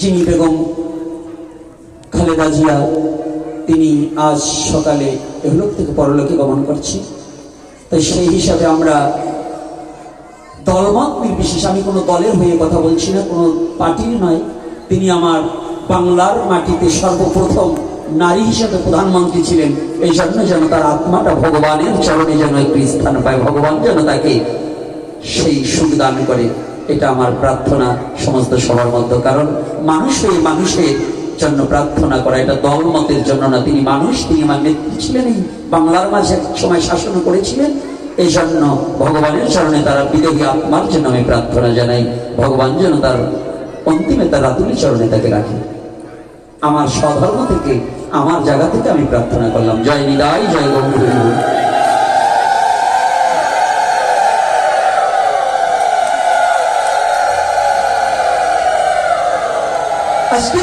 যিনি বেগম খালেদা জিয়া, তিনি আজ সকালে এহলোক থেকে পরলোকে গমন করছি। তাই সেই হিসাবে আমরা দলমত নির্বিশেষে, আমি কোনো দলের হয়ে কথা বলছি না, কোনো পার্টির নয়, তিনি আমার বাংলার মাটিতে সর্বপ্রথম নারী হিসাবে প্রধানমন্ত্রী ছিলেন। এই জন্য যেন তার আত্মাটা ভগবানের চরণে যেন একটু স্থান পায়, ভগবান যেন তাকে সেই সুখ দান করে, এটা আমার প্রার্থনা সমস্ত সবার মধ্যে। কারণ মানুষ হয়ে মানুষের জন্য প্রার্থনা করা, এটা দলমতের জন্য না। তিনি মানুষ, তিনি আমার নেত্রী ছিলেন, এই বাংলার মাঝে এক সময় শাসন করেছিলেন। এই জন্য ভগবানের চরণে তারা বিদেহী আত্মার জন্য আমি প্রার্থনা জানাই, ভগবান যেন তার অন্তিমে তার রাতুলি চরণে তাকে রাখে। আমার স্বধর্ম থেকে, আমার জায়গা থেকে আমি প্রার্থনা করলাম। জয় নিদাই, জয় গৌর। আজকে